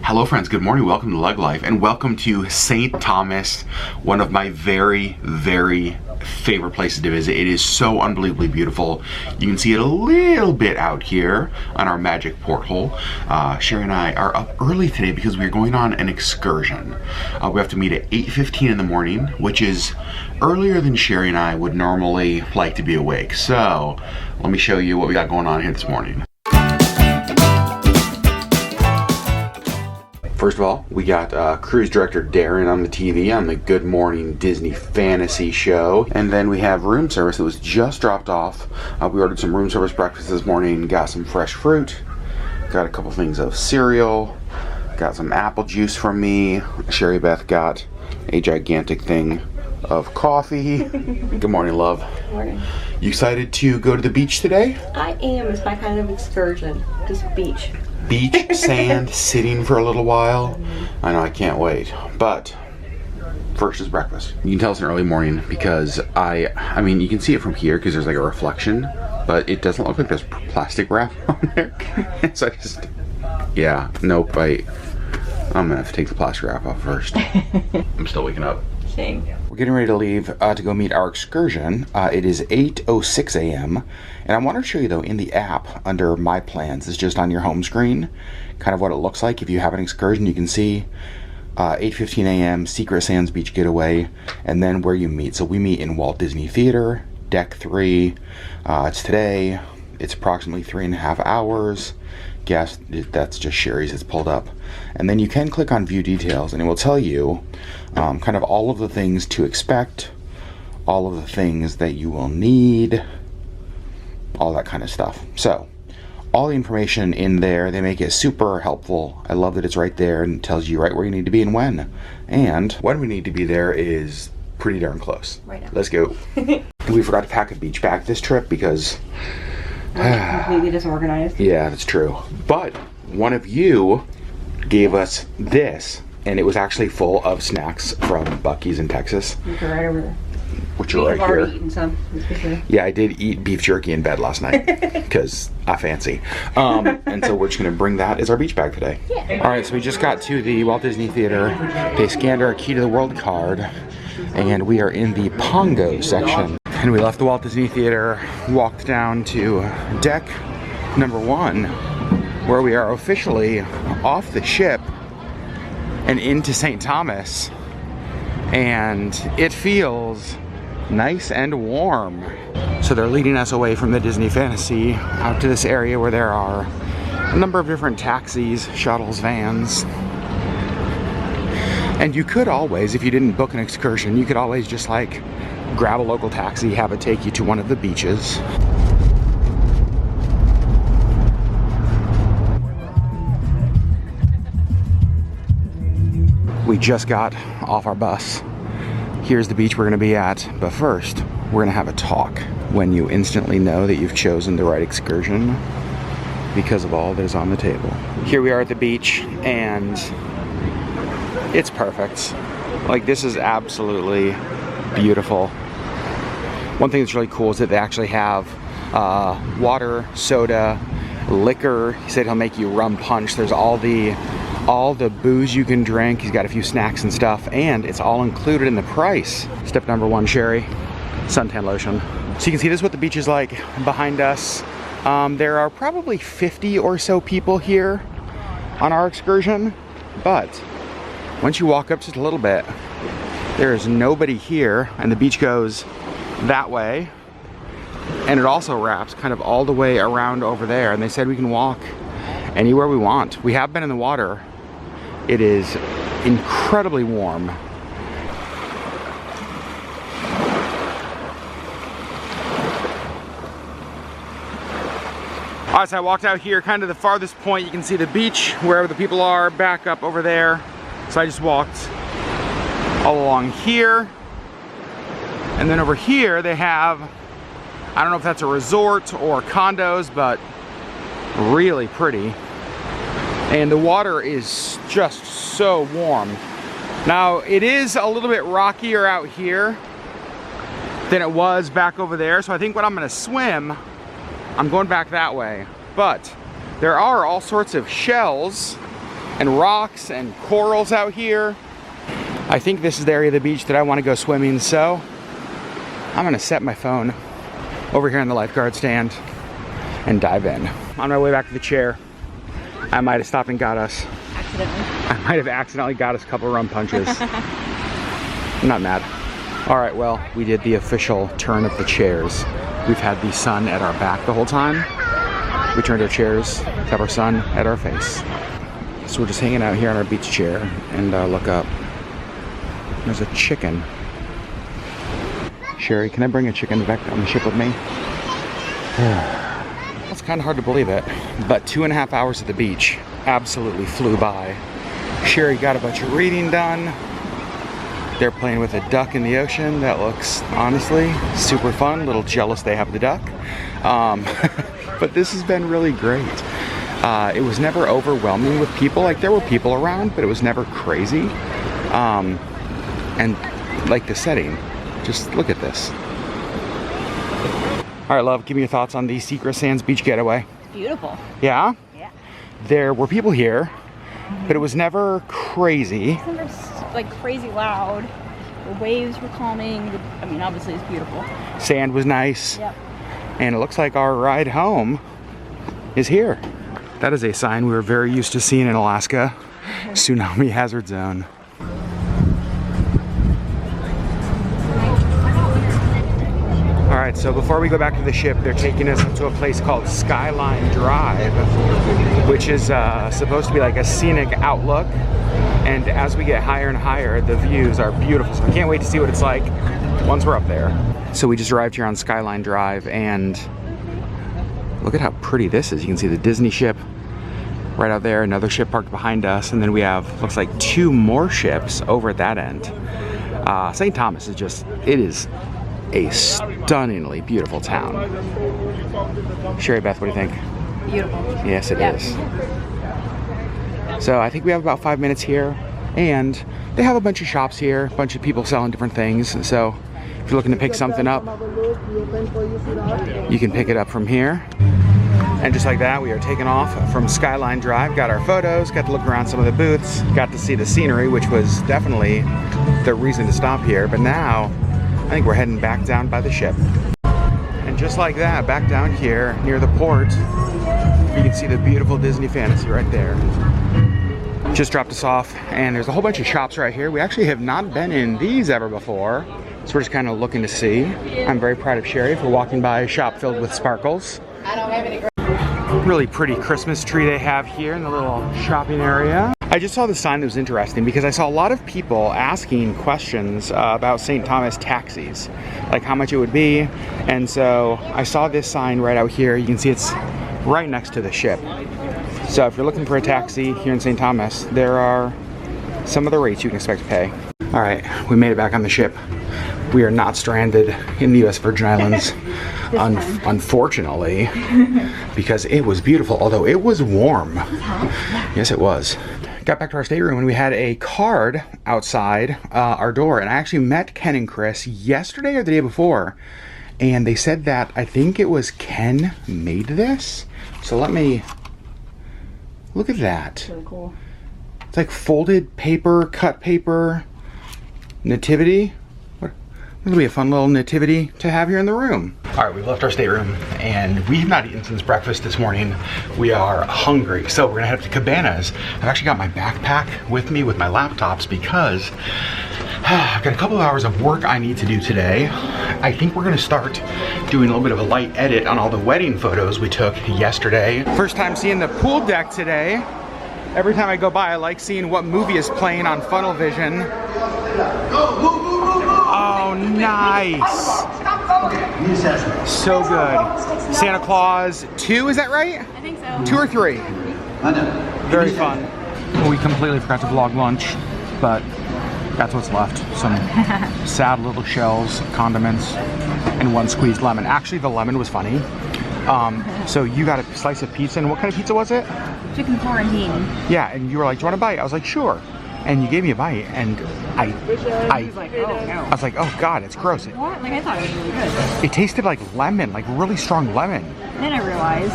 Hello friends, good morning, welcome to LeggLife, and welcome to St. Thomas, one of my very favorite places to visit. It is so unbelievably beautiful. You can see it a little bit out here on our magic porthole. Sherri and I are up early today because we're going on an excursion. We have to meet at 8:15 in the morning, which is earlier than Sherri and I would normally like to be awake. So let me show you what we got going on here this morning. First of all, we got cruise director Darren on the TV on the Good Morning Disney Fantasy Show. And then we have room service that was just dropped off. We ordered some room service breakfast this morning, got some fresh fruit, got a couple things of cereal, got some apple juice from me. Sherri Beth got a gigantic thing of coffee. Good morning, love. Good morning. You excited to go to the beach today? I am. It's my kind of excursion. Just beach. Beach, sand, sitting for a little while. I know, I can't wait. But first is breakfast. You can tell it's an early morning because I mean, you can see it from here because there's like a reflection, but it doesn't look like there's plastic wrap on there. So I just, yeah, nope, I'm gonna have to take the plastic wrap off first. I'm still waking up. Same. We're getting ready to leave to go meet our excursion. It is 8:06 a.m. And I want to show you though, in the app under My Plans, it's just on your home screen, kind of what it looks like if you have an excursion. You can see 8:15 a.m. Secret Sands Beach Getaway, and then where you meet. So we meet in Walt Disney Theater, Deck 3. It's today. It's approximately 3.5 hours. Yes, that's just Sherri's, it's pulled up. And then you can click on view details and it will tell you kind of all of the things to expect, all of the things that you will need, all that kind of stuff. So all the information in there, they make it super helpful. I love that it's right there and it tells you right where you need to be and when. And when we need to be there is pretty darn close. Right now. Let's go. We forgot to pack a beach bag this trip because we're completely disorganized. Yeah, that's true. But one of you gave us this, and it was actually full of snacks from Buc-ee's in Texas. Which are right over there. Which are right here. I've already eaten some. Yeah, I did eat beef jerky in bed last night because I fancy. And so we're just going to bring that as our beach bag today. Yeah. All right, so we just got to the Walt Disney Theater. They scanned our Key to the World card, and we are in the Pongo section. And we left the Walt Disney Theater, walked down to deck number 1, where we are officially off the ship and into St. Thomas. And it feels nice and warm. So they're leading us away from the Disney Fantasy out to this area where there are a number of different taxis, shuttles, vans. And you could always, if you didn't book an excursion, you could always just like grab a local taxi, have it take you to one of the beaches. We just got off our bus. Here's the beach we're gonna be at, but first, we're gonna have a talk when you instantly know that you've chosen the right excursion because of all that is on the table. Here we are at the beach, and it's perfect. Like, this is absolutely beautiful. One thing that's really cool is that they actually have water, soda, liquor. He said he'll make you rum punch. There's all the booze you can drink. He's got a few snacks and stuff, and it's all included in the price. Step number 1, Sherri, suntan lotion. So you can see this is what the beach is like behind us. There are probably 50 or so people here on our excursion, but once you walk up just a little bit, there is nobody here, and the beach goes that way, and it also wraps kind of all the way around over there, and they said we can walk anywhere we want. We have been in the water. It is incredibly warm. All right, so I walked out here, kind of the farthest point. You can see the beach, wherever the people are, back up over there. So I just walked all along here. And then over here they have, I don't know if that's a resort or condos, but really pretty. And the water is just so warm. Now, it is a little bit rockier out here than it was back over there. So I think when I'm gonna swim, I'm going back that way. But there are all sorts of shells and rocks and corals out here. I think this is the area of the beach that I want to go swimming, so I'm gonna set my phone over here on the lifeguard stand and dive in. On my way back to the chair, I might have stopped and got us. Accidentally. I might have accidentally got us a couple rum punches. I'm not mad. All right, well, we did the official turn of the chairs. We've had the sun at our back the whole time. We turned our chairs, kept our sun at our face. So we're just hanging out here on our beach chair and look up. There's a chicken. Sherri, can I bring a chicken back on the ship with me? It's kind of hard to believe it, but 2.5 hours at the beach absolutely flew by. Sherri got a bunch of reading done. They're playing with a duck in the ocean. That looks, honestly, super fun. A little jealous they have the duck. But this has been really great. It was never overwhelming with people. Like, there were people around, but it was never crazy. And like the setting, just look at this. All right, love, give me your thoughts on the Secret Sands Beach Getaway. Beautiful. Yeah? Yeah. There were people here, but it was never crazy. It's never like crazy loud. The waves were calming. I mean, obviously it's beautiful. Sand was nice. Yep. And it looks like our ride home is here. That is a sign we were very used to seeing in Alaska. Tsunami hazard zone. All right, so before we go back to the ship, they're taking us up to a place called Skyline Drive, which is supposed to be like a scenic outlook. And as we get higher and higher, the views are beautiful. So I can't wait to see what it's like once we're up there. So we just arrived here on Skyline Drive, and look at how pretty this is. You can see the Disney ship right out there, another ship parked behind us, and then we have, looks like 2 more ships over at that end. St. Thomas is just, it is a stunningly beautiful town. Sherri, Beth, what do you think? Beautiful. Yes, it is. So I think we have about 5 minutes here, and they have a bunch of shops here, a bunch of people selling different things. So if you're looking to pick something up, you can pick it up from here. And just like that, we are taking off from Skyline Drive, got our photos, got to look around some of the booths, got to see the scenery, which was definitely the reason to stop here. But now, I think we're heading back down by the ship. And just like that, back down here near the port, you can see the beautiful Disney Fantasy right there. Just dropped us off, and there's a whole bunch of shops right here. We actually have not been in these ever before, so we're just kind of looking to see. I'm very proud of Sherri for walking by a shop filled with sparkles. I don't have any. Really pretty Christmas tree they have here in the little shopping area. I just saw the sign that was interesting because I saw a lot of people asking questions about St. Thomas taxis, like how much it would be. And so I saw this sign right out here. You can see it's right next to the ship. So if you're looking for a taxi here in St. Thomas, there are some of the rates you can expect to pay. All right, we made it back on the ship. We are not stranded in the US Virgin Islands, unfortunately, because it was beautiful, although it was warm. Yes, it was. Got back to our stateroom and we had a card outside our door, and I actually met Ken and Chris yesterday or the day before, and they said that I think it was Ken made this. So let me look at that. Really cool. It's like folded paper, cut paper, nativity. It'll be a fun little nativity to have here in the room. All right, we've left our stateroom and we have not eaten since breakfast this morning. We are hungry, so we're gonna head up to Cabanas. I've actually got my backpack with me with my laptops because I've got a couple of hours of work I need to do today. I think we're gonna start doing a little bit of a light edit on all the wedding photos we took yesterday. First time seeing the pool deck today. Every time I go by, I like seeing what movie is playing on Funnel Vision. Oh, nice. So good. Santa Claus 2, is that right? I think so. 2 or 3? Very fun. We completely forgot to vlog lunch, but that's what's left. Some sad little shells, condiments, and 1 squeezed lemon. Actually, the lemon was funny. So you got a slice of pizza, and what kind of pizza was it? Chicken quarantine. Yeah, and you were like, do you want a bite? I was like, sure. And you gave me a bite, and I was like, oh God, it's gross. What? Like, I thought it was really good. It tasted like lemon, like really strong lemon. Then I realized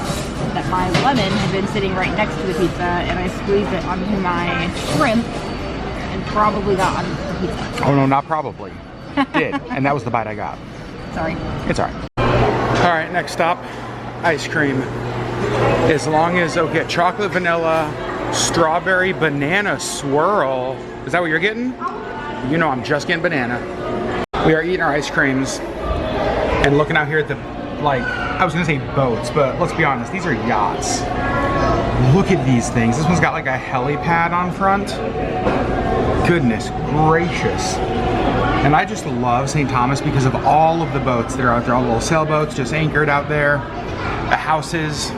that my lemon had been sitting right next to the pizza, and I squeezed it onto my shrimp and probably got on the pizza. Oh no, not probably. Did, and that was the bite I got. Sorry. It's all right. All right, next stop, ice cream. As long as I'll get chocolate, vanilla, strawberry, banana swirl. Is that what you're getting? You know I'm just getting banana. We are eating our ice creams and looking out here at the, like, I was gonna say boats, but let's be honest, these are yachts. Look at these things. This one's got like a helipad on front. Goodness gracious. And I just love St. Thomas because of all of the boats that are out there, all the little sailboats just anchored out there, the houses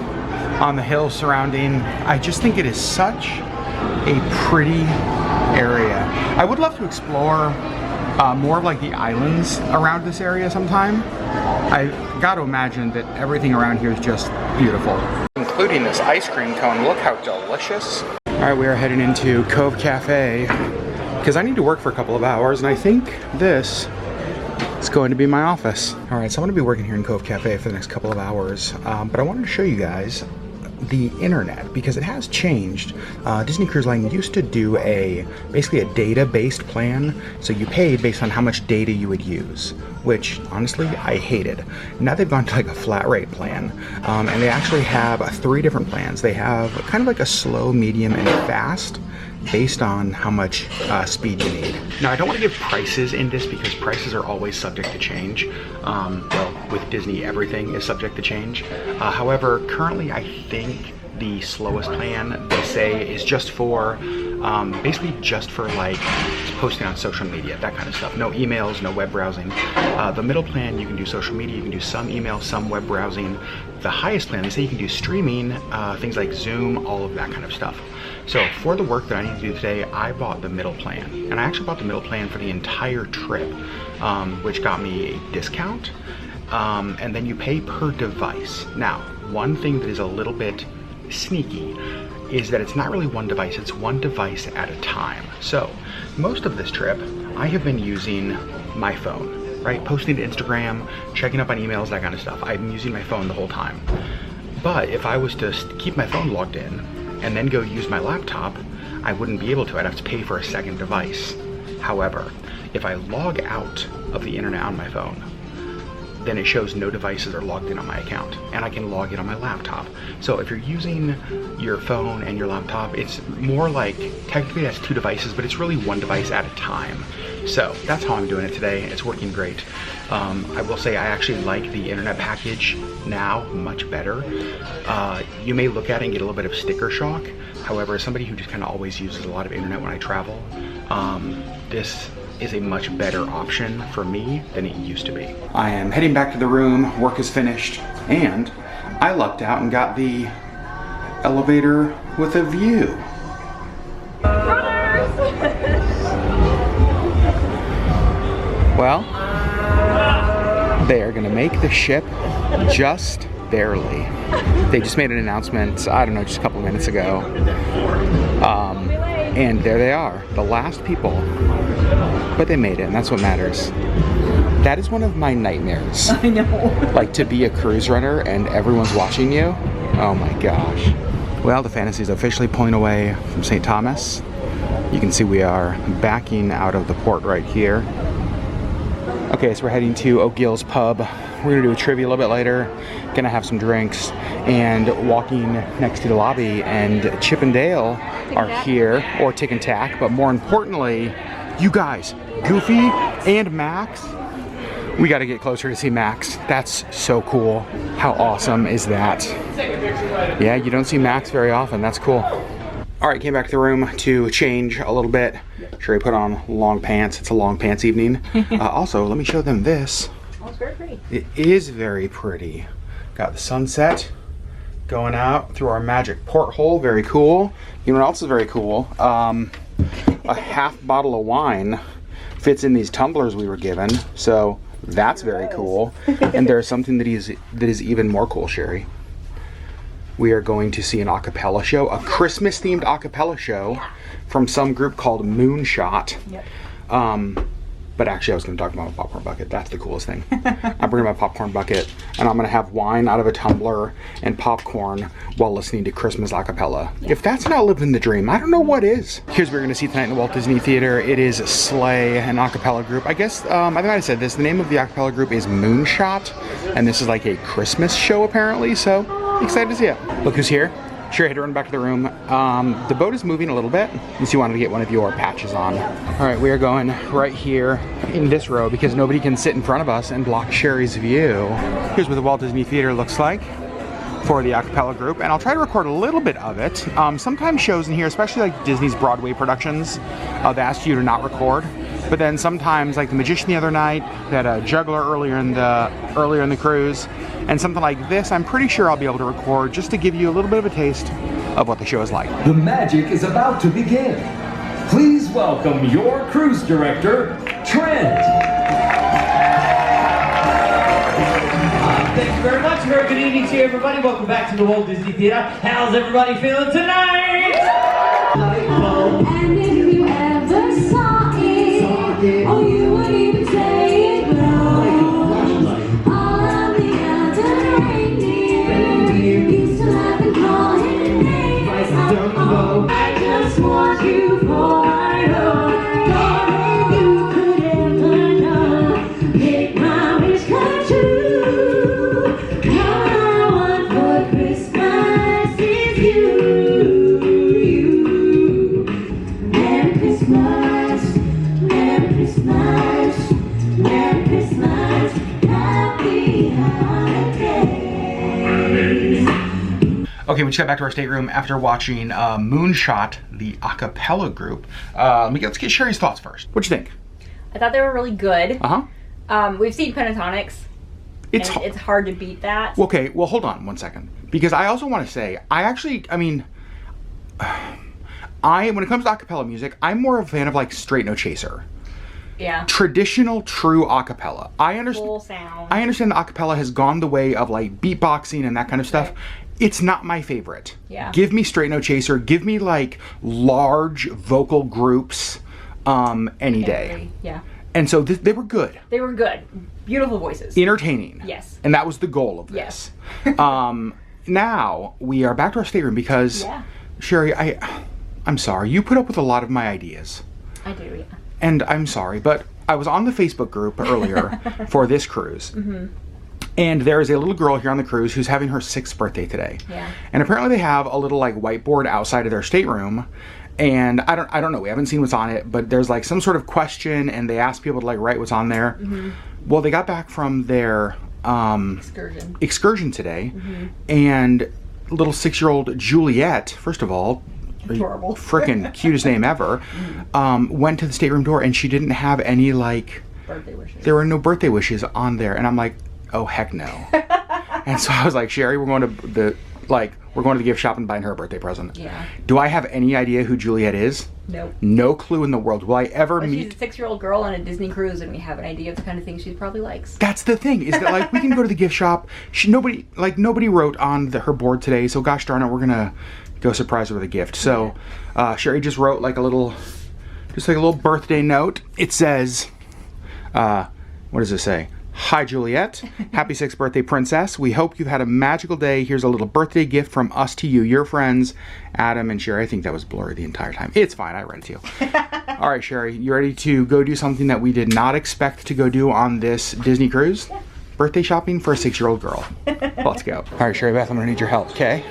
on the hill surrounding. I just think it is such a pretty area. I would love to explore more of like the islands around this area sometime. I got to imagine that everything around here is just beautiful. Including this ice cream cone. Look how delicious. All right, we are heading into Cove Cafe because I need to work for a couple of hours, and I think this is going to be my office. All right, so I'm going to be working here in Cove Cafe for the next couple of hours, but I wanted to show you guys the internet because it has changed. Disney Cruise Line used to do basically a data-based plan, so you paid based on how much data you would use, which honestly I hated. Now they've gone to like a flat rate plan, and they actually have 3 different plans. They have kind of like a slow, medium, and fast, based on how much speed you need. Now I don't want to give prices in this because prices are always subject to change. Well, with Disney everything is subject to change. However, currently I think the slowest plan, they say, is just for basically just for like posting on social media, that kind of stuff. No emails, no web browsing. The middle plan, you can do social media, you can do some email, some web browsing. The highest plan, they say you can do streaming, things like Zoom, all of that kind of stuff. So for the work that I need to do today, I bought the middle plan. And I actually bought the middle plan for the entire trip, which got me a discount. And then you pay per device. Now, one thing that is a little bit sneaky is that it's not really one device, it's one device at a time. So most of this trip, I have been using my phone, right? Posting to Instagram, checking up on emails, that kind of stuff. I'm using my phone the whole time. But if I was to keep my phone logged in and then go use my laptop, I wouldn't be able to. I'd have to pay for a second device. However, if I log out of the internet on my phone, then it shows no devices are logged in on my account, and I can log in on my laptop. So if you're using your phone and your laptop, it's more like, technically that's 2 devices, but it's really 1 device at a time. So that's how I'm doing it today. It's working great. I will say I actually like the internet package now much better. You may look at it and get a little bit of sticker shock. However, as somebody who just kind of always uses a lot of internet when I travel, this is a much better option for me than it used to be. I am heading back to the room, work is finished, and I lucked out and got the elevator with a view. Well, they are gonna make the ship just barely. They just made an announcement, I don't know, just a couple of minutes ago. And there they are, the last people. But they made it, and that's what matters. That is one of my nightmares. I know. Like to be a cruise runner and everyone's watching you. Oh my gosh. Well, the Fantasy is officially pulling away from St. Thomas. You can see we are backing out of the port right here. Okay, so we're heading to O'Gill's Pub. We're gonna do a trivia a little bit later. Gonna have some drinks and walking next to the lobby, and Chip and Dale are here, or Tick and Tack, but more importantly, you guys, Goofy and Max. We got to get closer to see Max. That's so cool. How awesome is that? Yeah, you don't see Max very often. That's cool. All right, came back to the room to change a little bit. Sherri put on long pants. It's a long pants evening. Also, let me show them this. Oh, it's very pretty. It is very pretty. Got the sunset going out through our magic porthole. Very cool. You know what else is very cool? A half bottle of wine fits in these tumblers we were given, so that's very cool. And there's something that is even more cool, Sherri. We are going to see an acapella show, a Christmas themed acapella show from some group called Moonshot. Yep. But actually, I was going to talk about my popcorn bucket. That's the coolest thing. I'm bringing my popcorn bucket, and I'm going to have wine out of a tumbler and popcorn while listening to Christmas a cappella. Yeah. If that's not living the dream, I don't know what is. Here's what we're going to see tonight in the Walt Disney Theater. It is Slay, an a cappella group. I guess, I think I said this. The name of the a cappella group is Moonshot, and this is like a Christmas show, apparently, so excited to see it. Look who's here. Sherri had to run back to the room. The boat is moving a little bit. You wanted to get one of your patches on. All right, we are going right here in this row because nobody can sit in front of us and block Sherri's view. Here's what the Walt Disney Theater looks like for the a cappella group, and I'll try to record a little bit of it. Sometimes shows in here, especially like Disney's Broadway productions, they ask you to not record. But then sometimes, like the Magician the other night, they had a juggler earlier in the cruise, and something like this, I'm pretty sure I'll be able to record just to give you a little bit of a taste of what the show is like. The magic is about to begin. Please welcome your cruise director, Trent. Thank you very much. Very good evening to you, everybody. Welcome back to the Walt Disney Theater. How's everybody feeling tonight? And if you ever saw it, oh, you would even say it glow. All of the other reindeer used to laugh and call him names. Oh, I just want you for I know more than you could ever know. Make my wish come true. All I want for Christmas is you. Merry Christmas, Merry Christmas, Merry Christmas, Happy Holidays. Okay, we just got back to our stateroom after watching Moonshot, the a cappella group. Let's get Sherri's thoughts first. What'd you think? I thought they were really good. Uh-huh. We've seen Pentatonics. It's hard to beat that. Okay, well, hold on one second. Because I also want to say, when it comes to a cappella music, I'm more of a fan of like Straight No Chaser. Yeah. Traditional, true a cappella. Full sound. I understand the a cappella has gone the way of like beatboxing and that kind of stuff. Right. It's not my favorite. Yeah. Give me Straight No Chaser. Give me like large vocal groups any day. Yeah. And so they were good. They were good. Beautiful voices. Entertaining. Yes. And that was the goal of this. Yes. Now we are back to our stateroom because, Sherri, I'm sorry. You put up with a lot of my ideas. I do, yeah. And I'm sorry, but I was on the Facebook group earlier for this cruise. Mm-hmm. And there is a little girl here on the cruise who's having her 6th birthday today. Yeah. And apparently they have a little like whiteboard outside of their stateroom. And I don't know, we haven't seen what's on it, but there's like some sort of question and they ask people to like write what's on there. Mm-hmm. Well, they got back from their excursion today, and little 6-year-old Juliet, first of all, adorable, freaking cutest name ever, went to the stateroom door and she didn't have any like birthday wishes. There were no birthday wishes on there, and I'm like, oh heck no. And so I was like, Sherri, we're going to the gift shop and buying her a birthday present. Yeah. Do I have any idea who Juliet is? Nope. No clue in the world. Will I ever meet? She's a 6-year-old girl on a Disney cruise, and we have an idea of the kind of thing she probably likes. That's the thing, is that like we can go to the gift shop. Nobody wrote on her board today, so gosh darn it, we're gonna go surprise her with a gift. So Sherri just wrote like a little birthday note. It says, what does it say? Hi Juliet, happy 6th birthday princess. We hope you've had a magical day. Here's a little birthday gift from us to you, your friends, Adam and Sherri. I think that was blurry the entire time. It's fine, I read it to you. All right, Sherri, you ready to go do something that we did not expect to go do on this Disney cruise? Yeah. Birthday shopping for a 6-year-old girl. Let's go. All right, Sherri Beth, I'm gonna need your help, okay?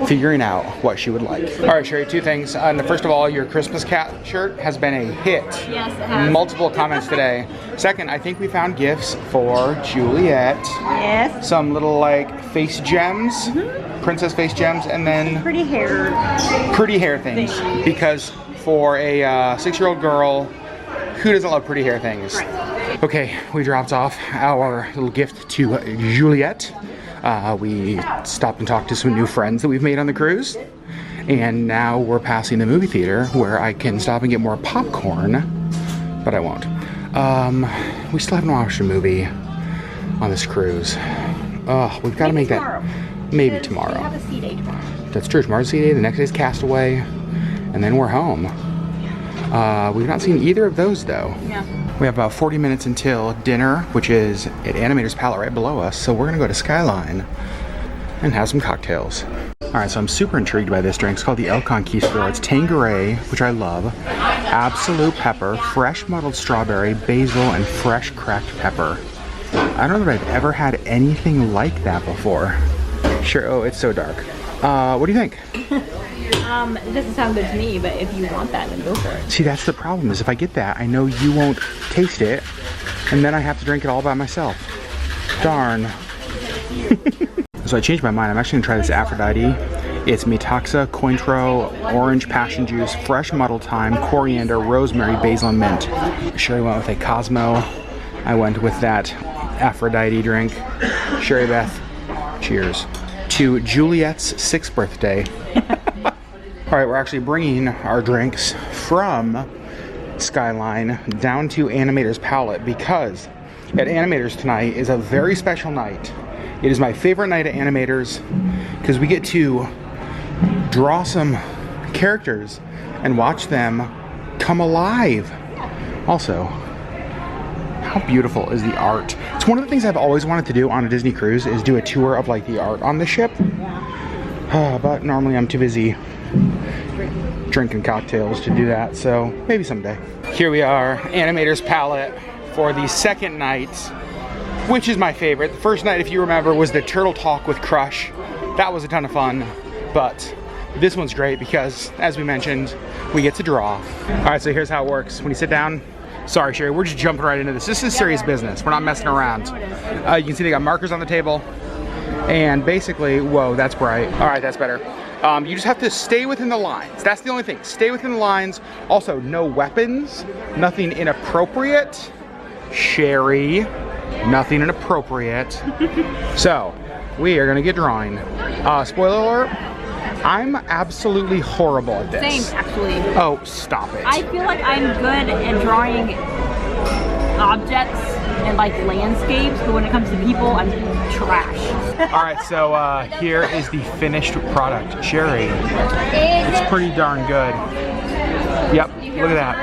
Figuring out what she would like. All right, Sherri, 2 things. First of all, your Christmas cat shirt has been a hit. Yes, it has. Multiple comments today. Second, I think we found gifts for Juliet. Yes. Some little like face gems, princess face gems, and then pretty hair things. Because for a 6-year-old girl, who doesn't love pretty hair things? Right. Okay, we dropped off our little gift to Juliet. We stopped and talked to some new friends that we've made on the cruise. And now we're passing the movie theater where I can stop and get more popcorn, but I won't. We still haven't watched a movie on this cruise. We've got to make tomorrow. That. Maybe tomorrow. We have a sea day tomorrow. That's true. Tomorrow's sea day. The next day's Castaway. And then we're home. We've not seen either of those though. Yeah. We have about 40 minutes until dinner, which is at Animator's Palate right below us. So we're gonna go to Skyline and have some cocktails. All right, so I'm super intrigued by this drink. It's called the El Conquistador. It's Tanqueray, which I love, absolute pepper, fresh muddled strawberry, basil, and fresh cracked pepper. I don't know that I've ever had anything like that before. Sure, oh, it's so dark. What do you think? It doesn't sound good to me, but if you want that, then go for it. See, that's the problem, is if I get that, I know you won't taste it, and then I have to drink it all by myself. Darn. So I changed my mind. I'm actually gonna try this Aphrodite. It's Metaxa, Cointreau, orange passion juice, fresh muddled thyme, coriander, rosemary, basil, and mint. Sherri went with a Cosmo. I went with that Aphrodite drink. Sherri Beth, cheers to Juliet's 6th birthday. All right, we're actually bringing our drinks from Skyline down to Animator's Palate because at Animator's tonight is a very special night. It is my favorite night at Animator's because we get to draw some characters and watch them come alive. Also, how beautiful is the art? It's one of the things I've always wanted to do on a Disney cruise is do a tour of like the art on the ship. But normally I'm too busy drinking cocktails to do that, so maybe someday. Here we are, Animator's Palate for the second night, which is my favorite. The first night, if you remember, was the Turtle Talk with Crush. That was a ton of fun, but this one's great because, as we mentioned, we get to draw. All right, so here's how it works. When you sit down, sorry, Sherri, we're just jumping right into this. This is serious business. We're not messing around. You can see they got markers on the table, and basically, whoa, that's bright. All right, that's better. You just have to stay within the lines. That's the only thing. Stay within the lines. Also, no weapons, nothing inappropriate. Sherri, nothing inappropriate. So, we are gonna get drawing. Spoiler alert, I'm absolutely horrible at this. Same, actually. Oh, stop it. I feel like I'm good at drawing objects and like landscapes, but when it comes to people, I'm trash. All right, so here is the finished product. Sherri, it's pretty darn good. Yep, look at that.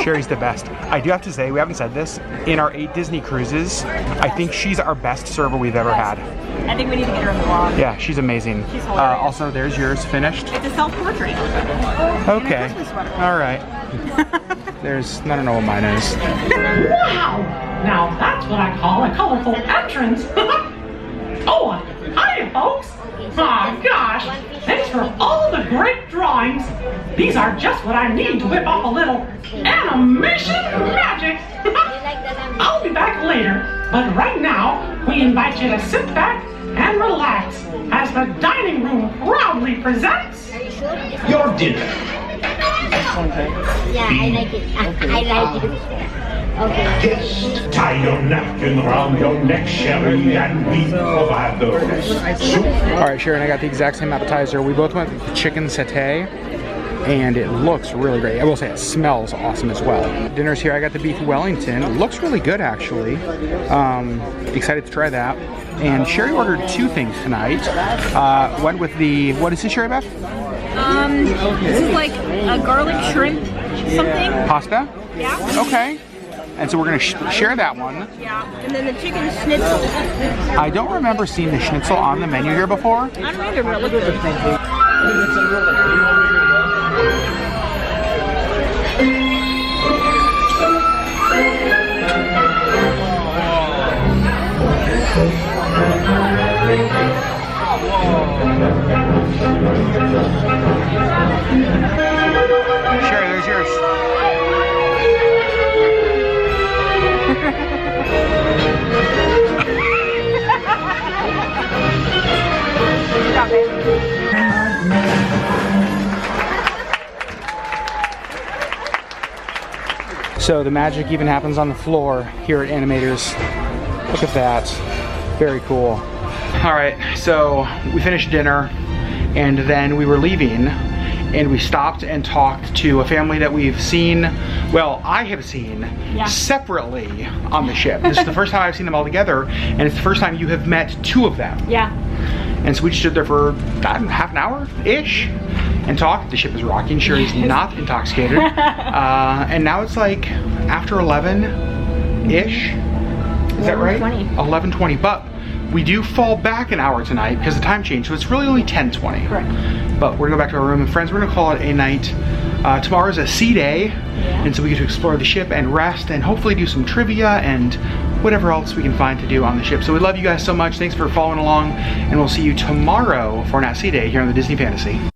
Sherri's the best. I do have to say, we haven't said this, in our 8 Disney cruises, I think she's our best server we've ever had. I think we need to get her in the vlog. Yeah, she's amazing. She's hilarious. Also, there's yours finished. It's a self-portrait. Okay, all right. There's, I don't know what mine is. Wow! Now that's what I call a colorful entrance. Oh, hi folks! Oh gosh, thanks for all the great drawings. These are just what I need to whip off a little animation magic. I'll be back later, but right now we invite you to sit back and relax as the dining room proudly presents Your dinner. Yeah, I like it. I like it. Okay. Guest, tie your napkin around your neck, Sherri, and we provide the soup. All right, Sherri and I got the exact same appetizer. We both went with the chicken satay, and it looks really great. I will say it smells awesome as well. Dinner's here. I got the beef Wellington. It looks really good, actually. Excited to try that. And Sherri ordered 2 things tonight. Went with the, what is this, Sherri Beth? This is like a garlic shrimp something. Pasta? Yeah. Okay. And so we're gonna share that one. Yeah. And then the chicken schnitzel. I don't remember seeing the schnitzel on the menu here before. I don't either, but it looks good. Sherri, there's yours. So the magic even happens on the floor here at Animator's. Look at that. Very cool. All right, so we finished dinner and then we were leaving and we stopped and talked to a family that we've seen, well, I have seen separately on the ship. This is the first time I've seen them all together, and it's the first time you have met 2 of them. Yeah. And so we just stood there for half an hour-ish and talked. The ship is rocking. Sherri's not intoxicated. And now it's like after 11-ish. Is that right? 11:20. But we do fall back an hour tonight because the time changed, so it's really only 10:20. Correct. But we're gonna go back to our room, and friends, we're gonna call it a night. Tomorrow's a sea day, and so we get to explore the ship and rest and hopefully do some trivia and whatever else we can find to do on the ship. So we love you guys so much. Thanks for following along, and we'll see you tomorrow for an Sea Day here on the Disney Fantasy.